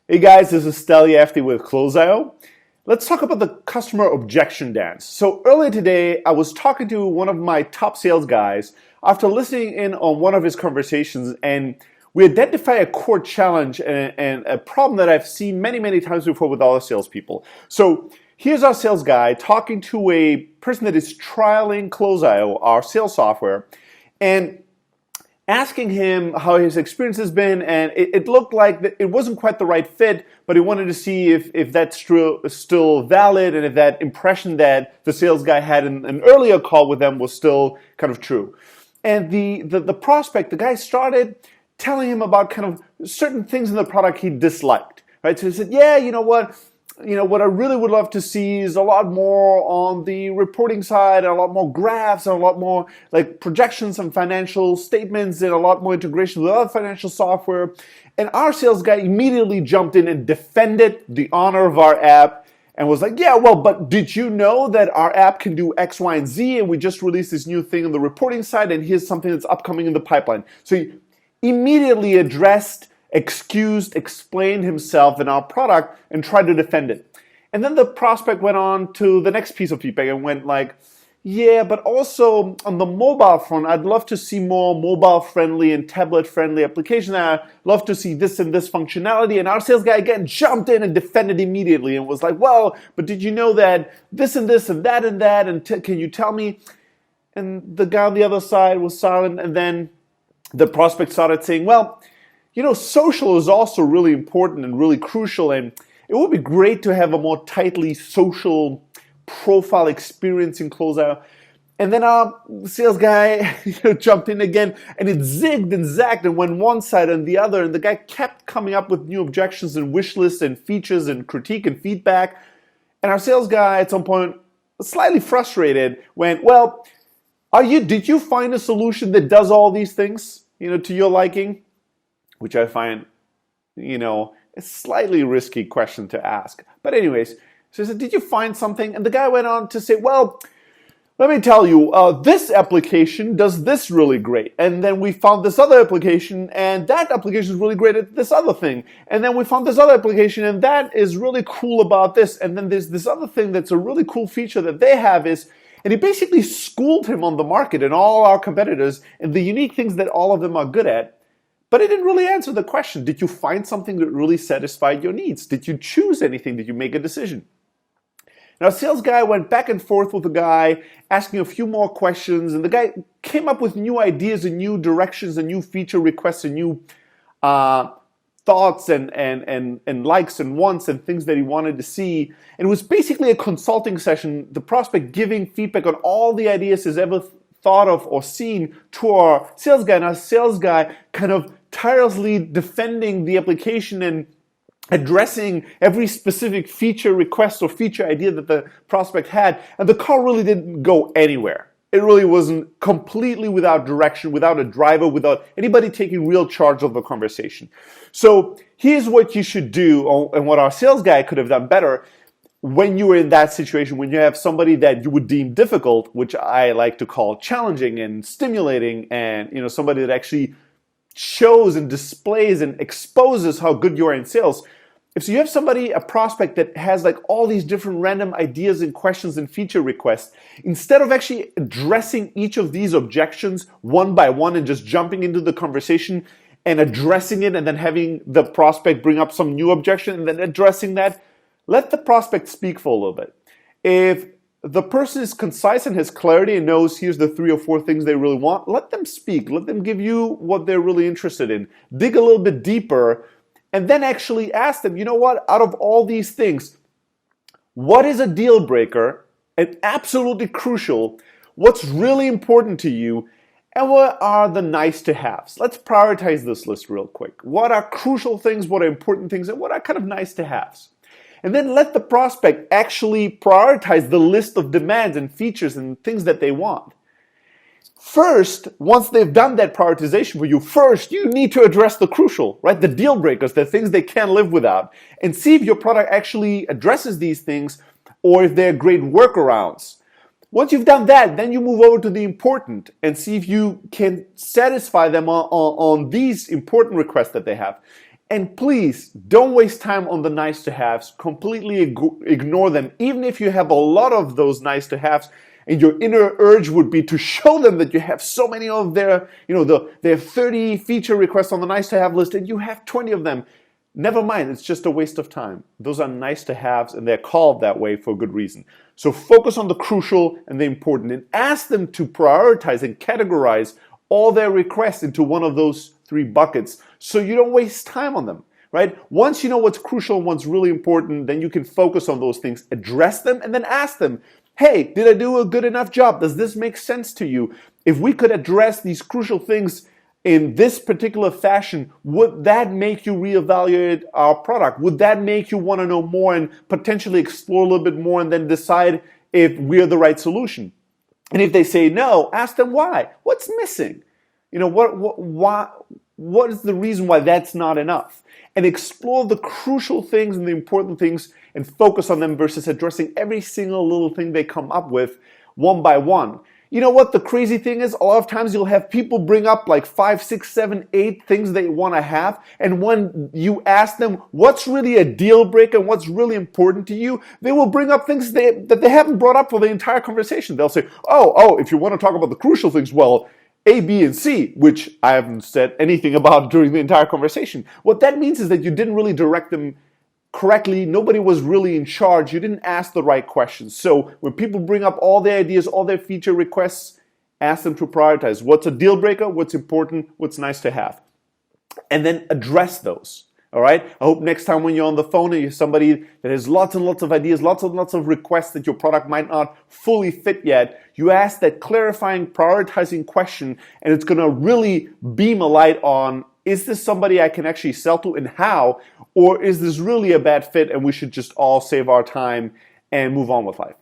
Hey guys, this is Steliafty with Close.io. Let's talk about the customer objection dance. So earlier today, I was talking to one of my top sales guys after listening in on one of his conversations, and we identified a core challenge and a problem that I've seen many times before with other salespeople. So here's our sales guy talking to a person that is trialing Close.io, our sales software, and asking him how his experience has been, and it looked like it wasn't quite the right fit, but he wanted to see if that's still valid and if that impression that the sales guy had in an earlier call with them was still kind of true. And the prospect, the guy started telling him about kind of certain things in the product he disliked, right? So he said, yeah, you know what I really would love to see is a lot more on the reporting side, and a lot more graphs, and a lot more like projections and financial statements, and a lot more integration with other financial software. And our sales guy immediately jumped in and defended the honor of our app and was like, yeah, well, but did you know that our app can do X, Y, and Z, and we just released this new thing on the reporting side, and here's something that's upcoming in the pipeline. So he immediately addressed, excused, explained himself and our product, and tried to defend it. And then the prospect went on to the next piece of feedback and went like, yeah, but also on the mobile front, I'd love to see more mobile-friendly and tablet-friendly applications. I'd love to see this and this functionality. And our sales guy again jumped in and defended immediately and was like, well, but did you know that this and this and that, and can you tell me? And the guy on the other side was silent, and then the prospect started saying, well, social is also really important and really crucial, and it would be great to have a more tightly social profile experience in Close.io. And then our sales guy jumped in again, and it zigged and zagged and went one side and the other, and the guy kept coming up with new objections and wish lists and features and critique and feedback. And our sales guy at some point, slightly frustrated, went, well, did you find a solution that does all these things, to your liking? Which I find, a slightly risky question to ask. But anyways, so he said, did you find something? And the guy went on to say, well, let me tell you, this application does this really great. And then we found this other application, and that application is really great at this other thing. And then we found this other application, and that is really cool about this. And then there's this other thing that's a really cool feature that they have is, and he basically schooled him on the market and all our competitors and the unique things that all of them are good at. But it didn't really answer the question. Did you find something that really satisfied your needs? Did you choose anything? Did you make a decision? Now, sales guy went back and forth with the guy, asking a few more questions, and the guy came up with new ideas and new directions and new feature requests and new thoughts and likes and wants and things that he wanted to see. And it was basically a consulting session, the prospect giving feedback on all the ideas he's ever thought of or seen to our sales guy, and our sales guy kind of tirelessly defending the application and addressing every specific feature request or feature idea that the prospect had. And the call really didn't go anywhere. It really wasn't completely without direction, without a driver, without anybody taking real charge of the conversation. So here's what you should do, and what our sales guy could have done better when you were in that situation, when you have somebody that you would deem difficult, which I like to call challenging and stimulating, and somebody that actually shows and displays and exposes how good you are in sales. If so you have somebody, a prospect that has like all these different random ideas and questions and feature requests, instead of actually addressing each of these objections one by one and just jumping into the conversation and addressing it and then having the prospect bring up some new objection and then addressing that, let the prospect speak for a little bit. If the person is concise and has clarity and knows here's the 3 or 4 things they really want, let them speak. Let them give you what they're really interested in. Dig a little bit deeper and then actually ask them, you know what, out of all these things, what is a deal breaker and absolutely crucial? What's really important to you? And what are the nice to haves? Let's prioritize this list real quick. What are crucial things? What are important things? And what are kind of nice to haves? And then let the prospect actually prioritize the list of demands and features and things that they want. First, once they've done that prioritization for you, first you need to address the crucial, right? The deal breakers, the things they can't live without, and see if your product actually addresses these things or if they're great workarounds. Once you've done that, then you move over to the important and see if you can satisfy them on these important requests that they have. And please don't waste time on the nice to haves. Completely ignore them. Even if you have a lot of those nice to haves, and your inner urge would be to show them that you have so many of their, their 30 feature requests on the nice to have list and you have 20 of them. Never mind, it's just a waste of time. Those are nice to haves and they're called that way for a good reason. So focus on the crucial and the important and ask them to prioritize and categorize all their requests into one of those 3 buckets so you don't waste time on them, right? Once you know what's crucial and what's really important, then you can focus on those things, address them, and then ask them, hey, did I do a good enough job? Does this make sense to you? If we could address these crucial things in this particular fashion, would that make you reevaluate our product? Would that make you want to know more and potentially explore a little bit more and then decide if we're the right solution? And if they say no, ask them why. What's missing? What is the reason why that's not enough? And explore the crucial things and the important things and focus on them versus addressing every single little thing they come up with one by one. You know what the crazy thing is? A lot of times you'll have people bring up like 5, 6, 7, 8 things they want to have. And when you ask them what's really a deal breaker and what's really important to you, they will bring up things that they haven't brought up for the entire conversation. They'll say, oh, if you want to talk about the crucial things, well, A, B, and C, which I haven't said anything about during the entire conversation. What that means is that you didn't really direct them correctly. Nobody was really in charge. You didn't ask the right questions. So when people bring up all their ideas, all their feature requests, ask them to prioritize. What's a deal breaker? What's important? What's nice to have? And then address those. All right? I hope next time when you're on the phone and you're somebody that has lots and lots of ideas, lots and lots of requests that your product might not fully fit yet, you ask that clarifying, prioritizing question, and it's going to really beam a light on, is this somebody I can actually sell to and how? Or is this really a bad fit and we should just all save our time and move on with life?